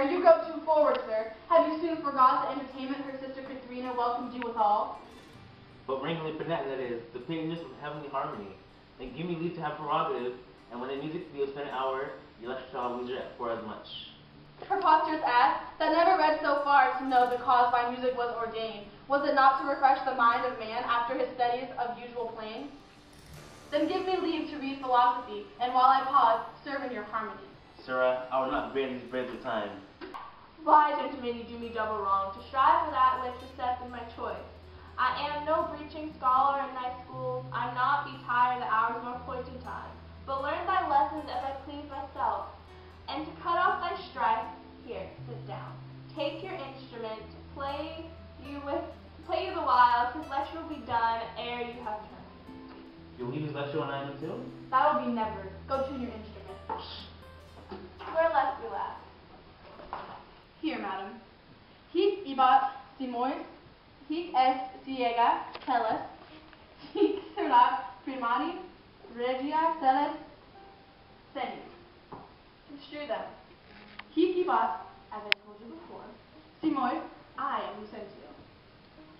sir, you go too forward, sir. Have you soon forgot the entertainment her sister Katharina welcomed you withal? But wrangling for that is, the pianist with heavenly harmony. And give me leave to have prerogative, and when the music deals spend an hour, the lecture shall leisure for as much. Preposterous ass, that never read so far to know the cause why music was ordained. Was it not to refresh the mind of man after his studies of usual playing? Then give me leave to read philosophy, and while I pause, serve in your harmony. Sirrah, I will not bear these breads of time. Why, gentlemen, you do me double wrong, to strive for that which is set in my choice. I am no breaching scholar in thy school, I'm not be tired the hours nor pointed time, but learn thy lessons as I please myself. And to cut off thy strife, here, sit down. Take your instrument, play you the while, his lecture will be done ere you have turned. You'll leave his lecture when I am too? That will be never. Go tune your instrument. Where left we last? Here, madam. Hic ibat simois, hic est siega tellus, hic serat primani, regia celis senis. Construe them. Hic ibat, as I told you before, simois, I am Lucentio.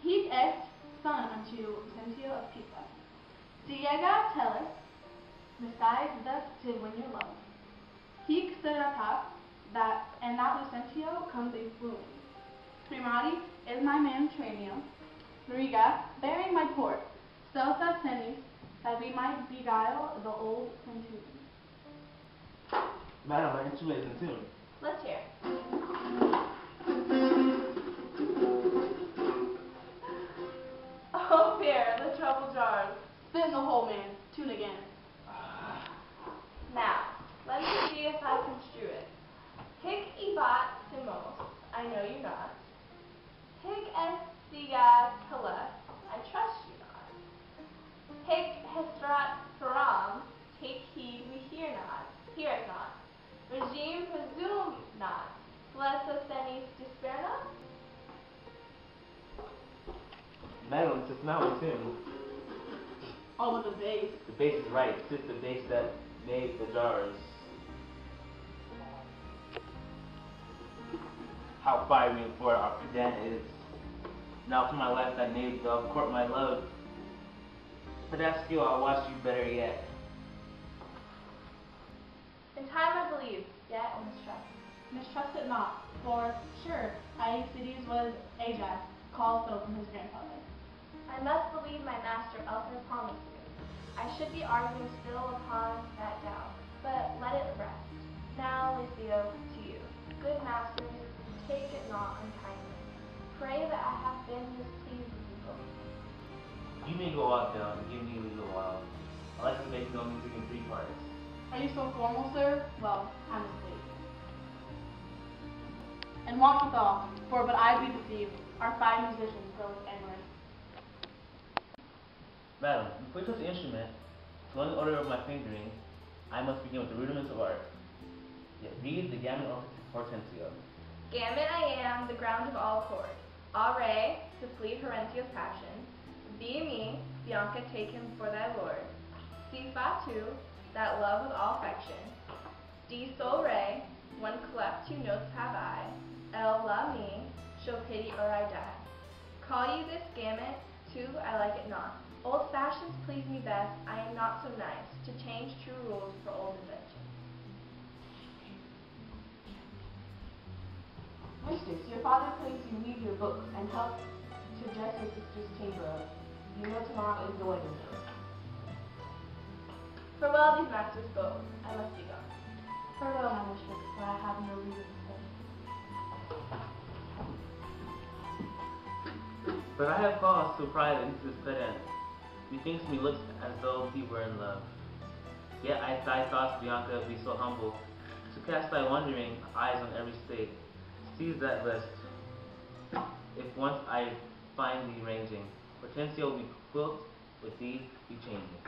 Hic est son unto Lucentio of Pisa. Siega tellus, besides thus to win your love. Hic serat, that Lucentio comes a fluent. Primati is my man Tranio. Riga, bearing my port. Celsa senis, that we might beguile the old centurion. Madam, my instrument is in tune. Let's hear. Oh, fear, the trouble jars. Spit in the hole, man. Tune again. Now, let me see if I construe it. Hic ibat simos, I know you not. Hic est siga tellus, I trust you not. Hic hestrat param, take heed we hear it not. Regime presume not, blessa senis despair not. Madam, it's now in tune. All with the bass. The bass is right. It's the bass that made the jars. How fiery and forward our pedant is. Now for my life that knave doth court my love. For that skill I'll watch you better yet. In time I believe, yet I mistrust. Mistrust it not, for sure, Aeacides was Ajax, called so from his grandfather. I must believe my master, else I promise you. I should be arguing still upon that doubt, but let it rest. Now, Lucio, to you. Good masters, take it not unkindly. Pray that I have been displeased with you both. You may go out now and give me a little while. I like to make no music in 3 parts. Are you so formal, sir? Well, I'm asleep. And walk withal, for but I be deceived, our 5 musicians go with amorous. Madam, before you touch the instrument, to learn the order of my fingering, I must begin with the rudiments of art. Yet read the gamut of Hortensio. Gamut I am, the ground of all chord. A re, to plead Hortensio's passion. B me, Bianca, take him for thy lord. Si fa tu, that love with all affection. D sol re, one cleft 2 notes have I. L la me, show pity or I die. Call you this gamut, too, I like it not. Old fashions please me best, I am not so nice, to change true rules for old inventions. Mistress, your father prays you leave your books and help to dress your sister's chamber. You know tomorrow is the wedding day. Farewell, these masters both. I must be gone. Farewell, my mistress, for I have no reason to stay. But I have cause to pry into this pedant. Methinks me looks as though he were in love. Yet thy thoughts, Bianca, be so humble, to cast thy wondering eyes on every state. Seize that rest, if once I find thee ranging. Hortensio be quilt, with thee be changing.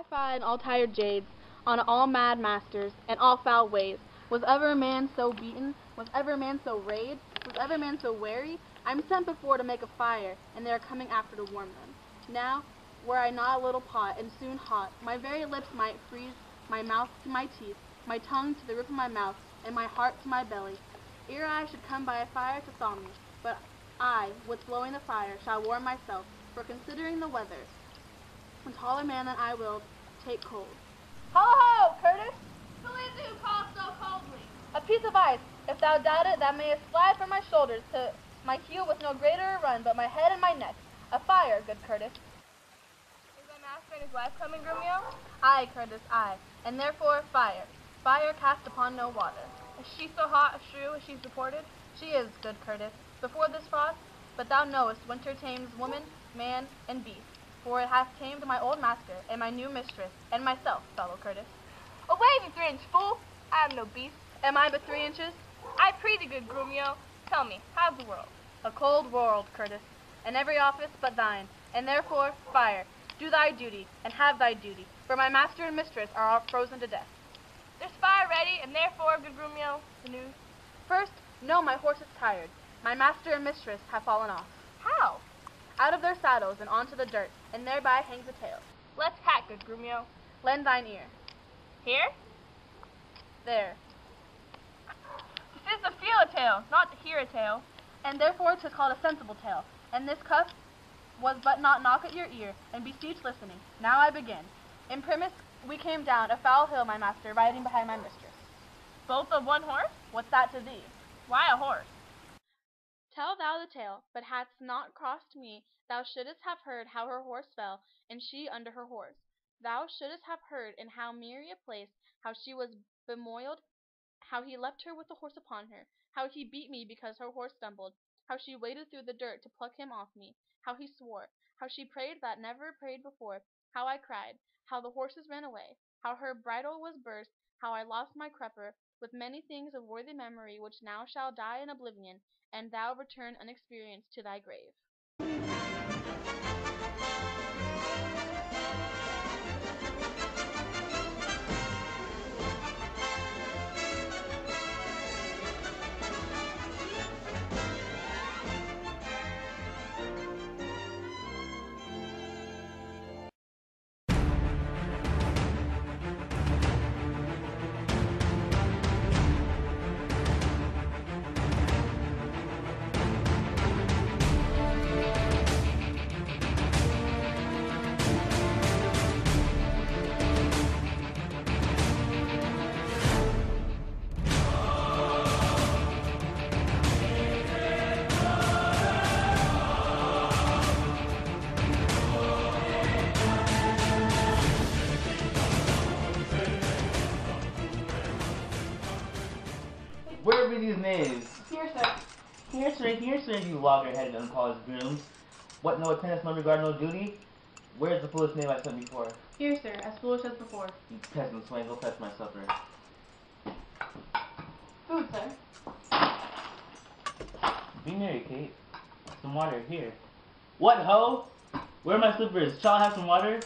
Fie, and all tired jades, on all mad masters, and all foul ways, was ever a man so beaten, Was ever man so rayed? Was ever man so wary? I'm sent before to make a fire, and they are coming after to warm them. Now, were I not a little pot, and soon hot, my very lips might freeze, my mouth to my teeth, my tongue to the roof of my mouth, and my heart to my belly, ere I should come by a fire to thaw me. But I, with blowing the fire, shall warm myself, for considering the weather, a taller man than I will take cold. Ho-ho, Curtis! Who is it who calls so coldly? A piece of ice, if thou doubt it, thou mayest slide from my shoulders to my heel with no greater a run but my head and my neck. A fire, good Curtis. Is thy master and his wife coming, Grumio? Aye, Curtis, aye, and therefore fire. Fire cast upon no water. Is she so hot, Shrew, as she's reported? She is, good Curtis, before this frost, but thou knowest winter tames woman, man, and beast, for it hath tamed my old master, and my new mistress, and myself, fellow Curtis. Away, thee 3-inch fool! I am no beast. Am I but 3 inches? I pray thee, good Grumio, tell me, how's the world? A cold world, Curtis, and every office but thine, and therefore fire. Do thy duty, and have thy duty, for my master and mistress are all frozen to death. There's fire ready, and therefore, good Grumio, the news. First, no, my horse is tired. My master and mistress have fallen off. How? Out of their saddles and onto the dirt, and thereby hangs a tail. Let's hack, good Grumio. Lend thine ear. Here? There. 'Tis to feel a tale, not to hear a tale. And therefore 'tis called a sensible tale. And this cuff was but not knock at your ear, and beseech listening. Now I begin. Imprimis, we came down a foul hill, my master, riding behind my mistress. Both of one horse? What's that to thee? Why a horse? Tell thou the tale, but hadst not crossed me, thou shouldst have heard how her horse fell, and she under her horse. Thou shouldst have heard in how merry a place, how she was bemoiled, how he left her with the horse upon her, how he beat me because her horse stumbled, how she waded through the dirt to pluck him off me, how he swore, how she prayed that never prayed before, how I cried, how the horses ran away, how her bridle was burst, how I lost my crupper, with many things of worthy memory which now shall die in oblivion, and thou return unexperienced to thy grave. Where are these names? Here, sir. Here, sir, you logger-headed unpolished grooms. What, no attendance, no regard, no duty? Where's the foolish name I sent before? Here, sir, as foolish as before. You peasant swain, go fetch my supper. Food, sir. Be merry, Kate. Some water, here. What, ho? Where are my slippers? Shall I have some water?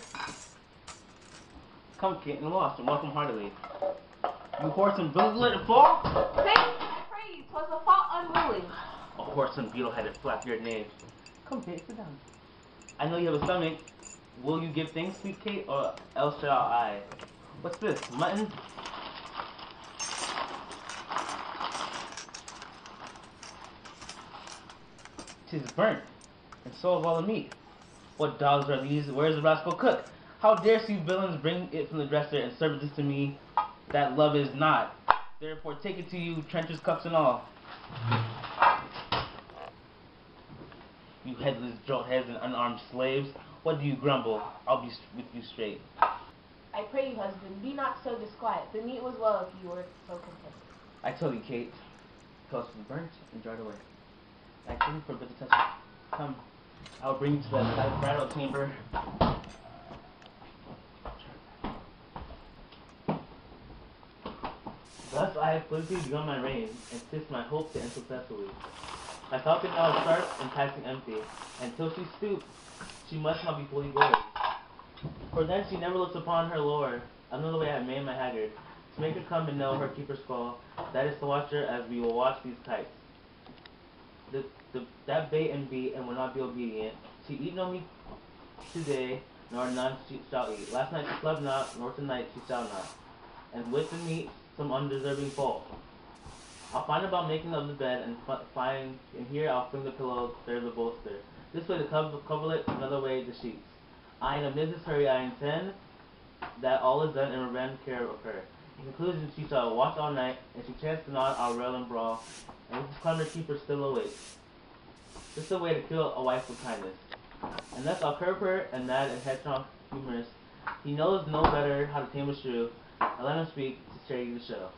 Come, Kate, and wash, and welcome heartily. You horse and beetle, let it fall? Kate, I pray you, 'twas a fault unwilling. A horse and beetle-headed, flap-eared knave. Come, Kate, sit down. I know you have a stomach. Will you give thanks, sweet Kate, or else shall I? What's this, mutton? 'Tis burnt, and so of all the meat. What dogs are these? Where's the rascal cook? How dare you villains bring it from the dresser and serve this to me? That love is not. Therefore take it to you, trenchers, cups, and all. You headless joltheads and unarmed slaves, what do you grumble? I'll be with you straight. I pray you, husband, be not so disquiet. The meat was well if you were so content. I tell thee, Kate, toast was burnt and dried away. I couldn't forbid to touch it. Come, I'll bring you to that bridal chamber. Thus I have quickly begun my reign, and 'tis my hope to end successfully. My falcon now is sharp and passing empty, and till she stoops, she must not be fully gold. For then she never looks upon her lord. Another way I have made my haggard. To make her come and know her keeper's call, that is to watch her as we will watch these kites. That bait and beat and will not be obedient. She eat no meat today, nor none she shall eat. Last night she slept not, nor tonight she shall not. And with the meat some undeserving fault. I'll find about making of the bed, and here I'll fling the pillow, there the bolster. This way the coverlet, another way the sheets. I in a business hurry, I intend that all is done and revenge care of her. In conclusion, she shall watch all night, and she chance to nod, I'll rail and brawl, and with his climber keeper still awake. This is the way to kill a wife with kindness. And thus I'll curb her, and mad and headstrong humorous. He knows no better how to tame a shrew. I let him speak to share you the show.